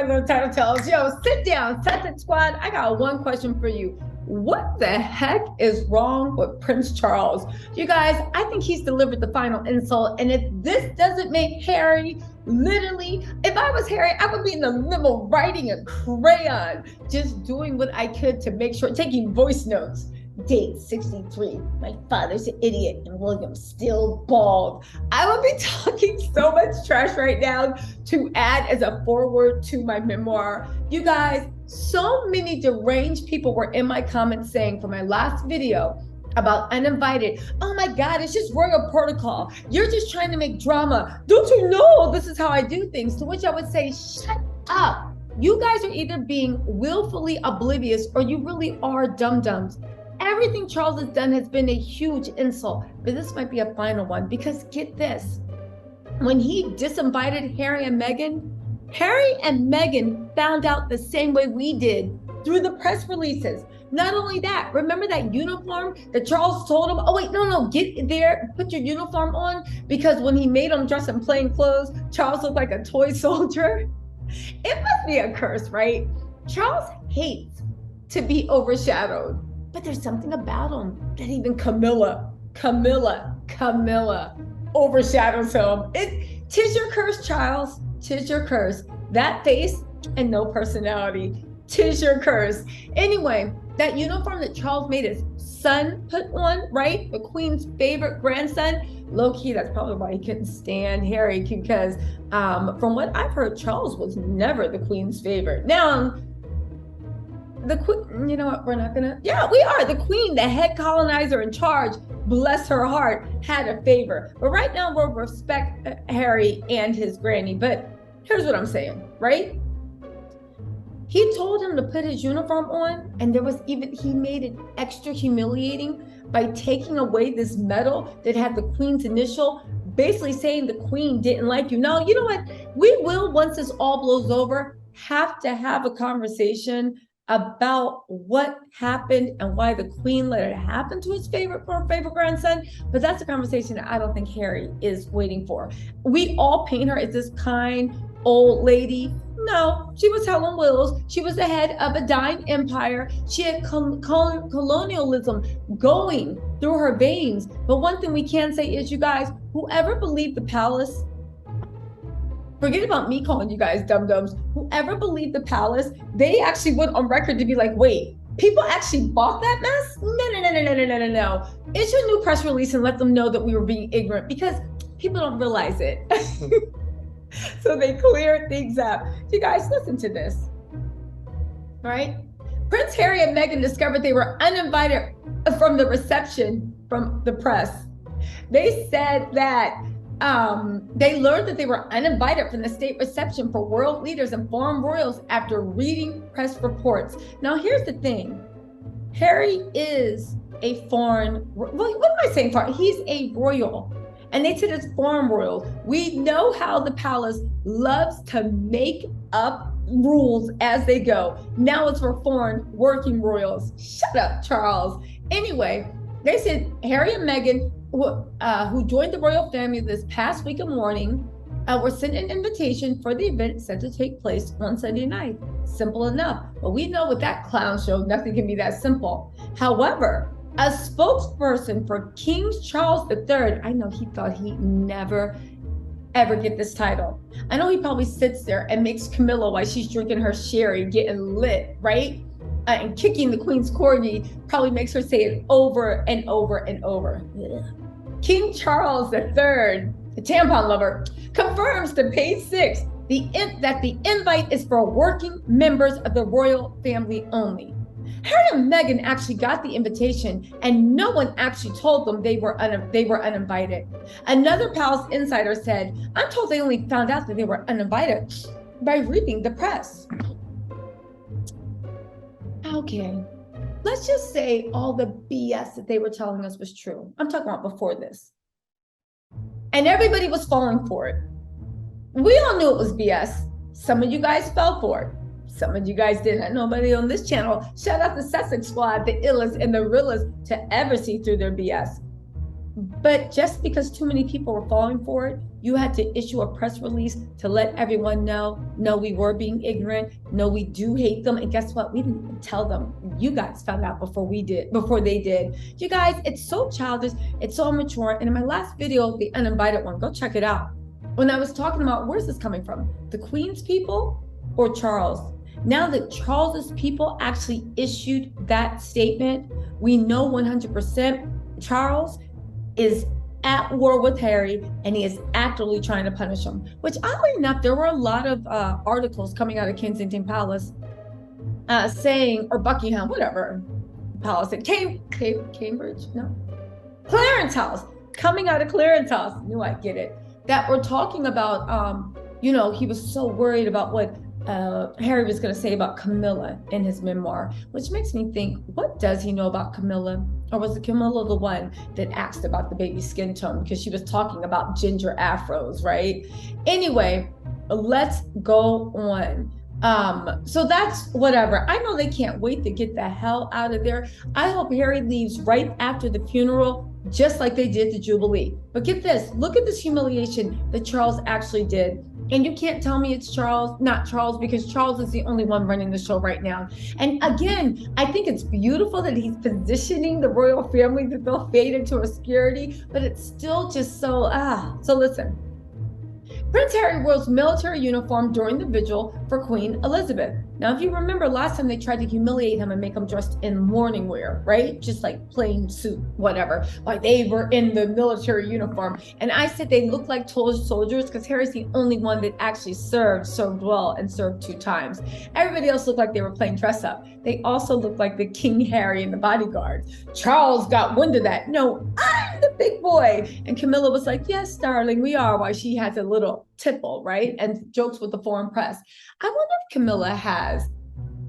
my little title tells. Yo, sit down, Sussex Squad. I got one question for you. What the heck is wrong with Prince Charles? You guys, I think he's delivered the final insult. And if this doesn't make Harry, literally, if I was Harry, I would be in the limo writing a crayon, just doing what I could to make sure, taking voice notes. Date 63, my father's an idiot and William's still bald. I would be talking so much trash right now to add as a foreword to my memoir. You guys, so many deranged people were in my comments saying for my last video about uninvited, oh my God, it's just royal protocol. You're just trying to make drama. Don't you know this is how I do things? To which I would say, shut up. You guys are either being willfully oblivious or you really are dum-dums. Everything Charles has done has been a huge insult, but this might be a final one because get this. When he disinvited Harry and Meghan found out the same way we did through the press releases. Not only that, remember that uniform that Charles told him, oh wait, no, get there, put your uniform on, because when he made him dress in plain clothes, Charles looked like a toy soldier. It must be a curse, right? Charles hates to be overshadowed. But there's something about him that even Camilla overshadows him. Tis your curse, Charles. Tis your curse. That face and no personality. Tis your curse. Anyway, that uniform that Charles made his son put on, right? The Queen's favorite grandson. Low-key, that's probably why he couldn't stand Harry, because from what I've heard, Charles was never the Queen's favorite. Now, the Queen, you know what, we're not gonna, yeah, we are. The Queen, the head colonizer in charge, bless her heart, had a favor. But right now we'll respect Harry and his granny. But here's what I'm saying, right? He told him to put his uniform on, and he made it extra humiliating by taking away this medal that had the Queen's initial, basically saying the Queen didn't like you. Now, you know what? We will, once this all blows over, have to have a conversation about what happened and why the Queen let it happen to his favorite grandson. But that's a conversation that I don't think Harry is waiting for. We all paint her as this kind old lady. No, she was Helen Wills. She was the head of a dying empire. She had colonialism going through her veins. But one thing we can say is, you guys, whoever believed the palace, forget about me calling you guys dum-dums. Whoever believed the palace, they actually went on record to be like, wait, people actually bought that mess? No. Issue a new press release and let them know that we were being ignorant, because people don't realize it. So they cleared things up. You guys, listen to this, right? Prince Harry and Meghan discovered they were uninvited from the reception from the press. They said that they learned that they were uninvited from the state reception for world leaders and foreign royals after reading press reports. Now, here's the thing. Harry is a foreign, well, what am I saying? He's a royal. And they said it's foreign royals. We know how the palace loves to make up rules as they go. Now it's for foreign working royals. Shut up, Charles. Anyway, they said Harry and Meghan, who joined the royal family this past week of mourning, were sent an invitation for the event set to take place on Sunday night. Simple enough. But we know with that clown show, nothing can be that simple. However, a spokesperson for King Charles III, I know he thought he'd never, ever get this title. I know he probably sits there and makes Camilla, while she's drinking her sherry, getting lit, right? And kicking the Queen's corgi, probably makes her say it over and over and over. Ugh. King Charles III, the tampon lover, confirms to page 6 that the invite is for working members of the royal family only. Harry and Meghan actually got the invitation, and no one actually told them they were uninvited. Another palace insider said, I'm told they only found out that they were uninvited by reading the press. Okay, let's just say all the BS that they were telling us was true. I'm talking about before this. And everybody was falling for it. We all knew it was BS. Some of you guys fell for it. Some of you guys didn't. Nobody on this channel. Shout out to Sussex Squad, the illest and the realest to ever see through their BS. But just because too many people were falling for it, you had to issue a press release to let everyone know, no, we were being ignorant. No, we do hate them. And guess what? We didn't even tell them. You guys found out before they did. You guys, it's so childish. It's so immature. And in my last video, the uninvited one, go check it out. When I was talking about, where's this coming from? The Queen's people or Charles? Now that Charles's people actually issued that statement, we know 100% Charles is at war with Harry, and he is actively trying to punish him. Which, oddly enough, there were a lot of articles coming out of Kensington Palace saying, or Buckingham, whatever palace, Cambridge, no, Clarence House, coming out of Clarence House, knew I'd get it, that were talking about, you know, he was so worried about what Harry was going to say about Camilla in his memoir, which makes me think, what does he know about Camilla? Or was it Camilla the one that asked about the baby skin tone because she was talking about ginger afros, right? Anyway, let's go on. So that's whatever. I know they can't wait to get the hell out of there. I hope Harry leaves right after the funeral, just like they did the Jubilee. But get this, look at this humiliation that Charles actually did. And you can't tell me it's Charles, not Charles, because Charles is the only one running the show right now. And again, I think it's beautiful that he's positioning the royal family that they'll fade into obscurity, but it's still just so, So listen. Prince Harry wears military uniform during the vigil for Queen Elizabeth. Now, if you remember last time they tried to humiliate him and make him dressed in mourning wear, right? Just like plain suit, whatever. Like they were in the military uniform. And I said they look like soldiers because Harry's the only one that actually served well, and served 2 times. Everybody else looked like they were playing dress up. They also looked like the King Harry and the bodyguards. Charles got wind of that. No, I'm the big boy. And Camilla was like, yes, darling, we are, while she has a little tipple, right? And jokes with the foreign press. I wonder if Camilla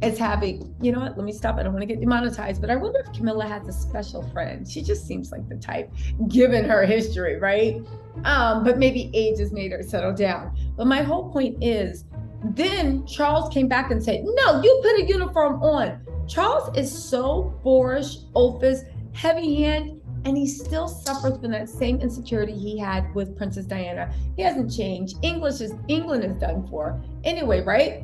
is having, you know what, let me stop. I don't want to get demonetized, but I wonder if Camilla has a special friend. She just seems like the type, given her history, right? But maybe age has made her settle down. But my whole point is, then Charles came back and said, no, you put a uniform on. Charles is so boorish, oafish, heavy hand, and he still suffers from that same insecurity he had with Princess Diana. He hasn't changed. England is done for. Anyway, right?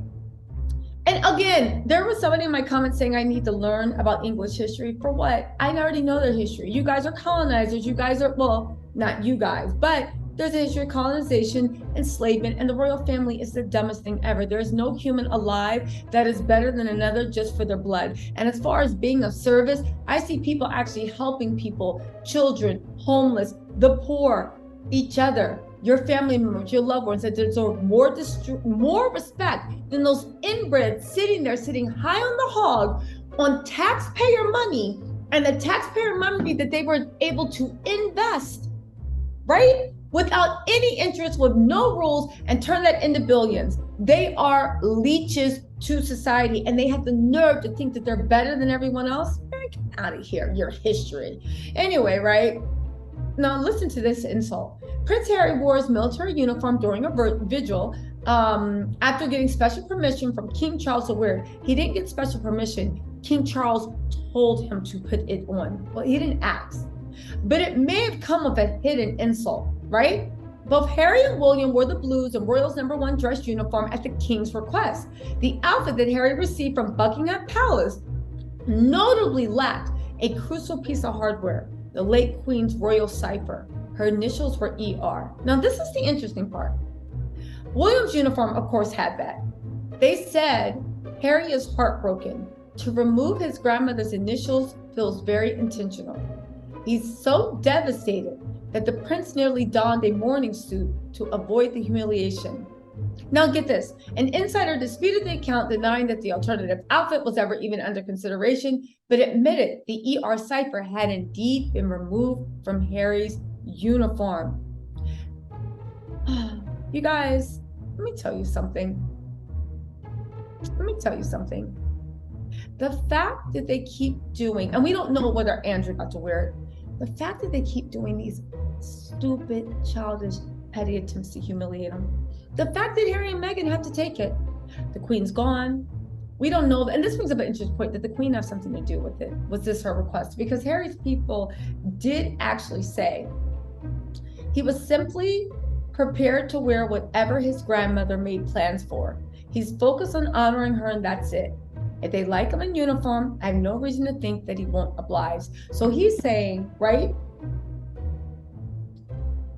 And again, there was somebody in my comments saying I need to learn about English history. For what? I already know their history. You guys are colonizers. You guys are, well, not you guys, but there's a history of colonization, enslavement, and the royal family is the dumbest thing ever. There is no human alive that is better than another just for their blood. And as far as being of service, I see people actually helping people, children, homeless, the poor, each other, your family members, your loved ones, that deserve more respect than those inbreds sitting high on the hog on taxpayer money, and the taxpayer money that they were able to invest, right? Without any interest, with no rules, and turn that into billions. They are leeches to society, and they have the nerve to think that they're better than everyone else. Get out of here, your history. Anyway, right? Now listen to this insult. Prince Harry wore his military uniform during a vigil after getting special permission from King Charles to wear it. He didn't get special permission. King Charles told him to put it on. Well, he didn't ask. But it may have come with a hidden insult, right? Both Harry and William wore the blues and Royals #1 dress uniform at the King's request. The outfit that Harry received from Buckingham Palace notably lacked a crucial piece of hardware, the late Queen's royal cypher. Her initials were ER. Now, this is the interesting part. William's uniform, of course, had that. They said, Harry is heartbroken. To remove his grandmother's initials feels very intentional. He's so devastated that the prince nearly donned a mourning suit to avoid the humiliation. Now get this, an insider disputed the account, denying that the alternative outfit was ever even under consideration, but admitted the ER cipher had indeed been removed from Harry's uniform. You guys, let me tell you something. The fact that they keep doing, and we don't know whether Andrew got to wear it, the fact that they keep doing these stupid, childish, petty attempts to humiliate him. The fact that Harry and Meghan have to take it. The Queen's gone. We don't know. And this brings up an interesting point. Did the Queen have something to do with it? Was this her request? Because Harry's people did actually say he was simply prepared to wear whatever his grandmother made plans for. He's focused on honoring her, and that's it. If they like him in uniform, I have no reason to think that he won't oblige. So he's saying, right?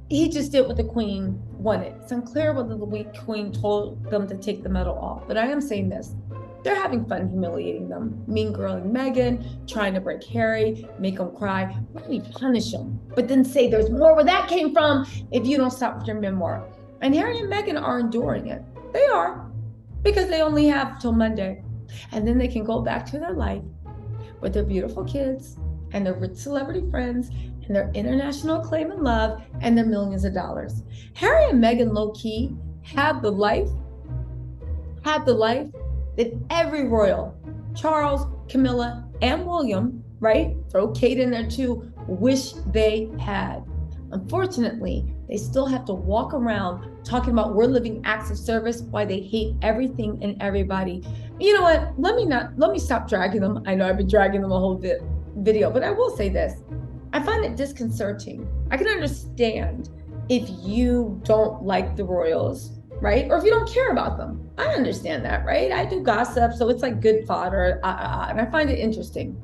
He just did what the Queen wanted. It's unclear whether the Queen told them to take the medal off, but I am saying this. They're having fun humiliating them, mean girling Meghan, trying to break Harry, make him cry, really punish him, but then say there's more where that came from if you don't stop with your memoir. And Harry and Meghan are enduring it. They are, because they only have till Monday. And then they can go back to their life with their beautiful kids and their rich celebrity friends and their international acclaim and love and their millions of dollars. Harry and Meghan low-key had the life that every royal, Charles, Camilla, and William, right? Throw Kate in there too, wish they had. Unfortunately, they still have to walk around talking about we're living acts of service while they hate everything and everybody. You know what? Let me stop dragging them. I know I've been dragging them a whole video, but I will say this. I find it disconcerting. I can understand if you don't like the royals, right? Or if you don't care about them. I understand that, right? I do gossip, so it's like good fodder, and I find it interesting.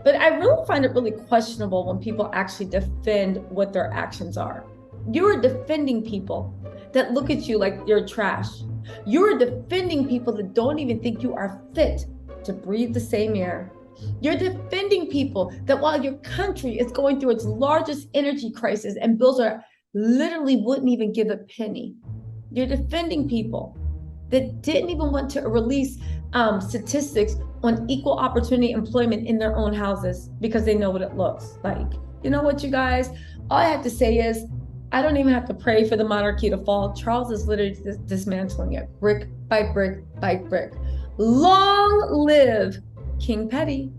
But I really find it really questionable when people actually defend what their actions are. You're defending people that look at you like you're trash. You're defending people that don't even think you are fit to breathe the same air. You're defending people that while your country is going through its largest energy crisis and bills are literally wouldn't even give a penny. You're defending people that didn't even want to release statistics on equal opportunity employment in their own houses because they know what it looks like. You know what, you guys? All I have to say is, I don't even have to pray for the monarchy to fall. Charles is literally dismantling it brick by brick by brick. Long live King Petty.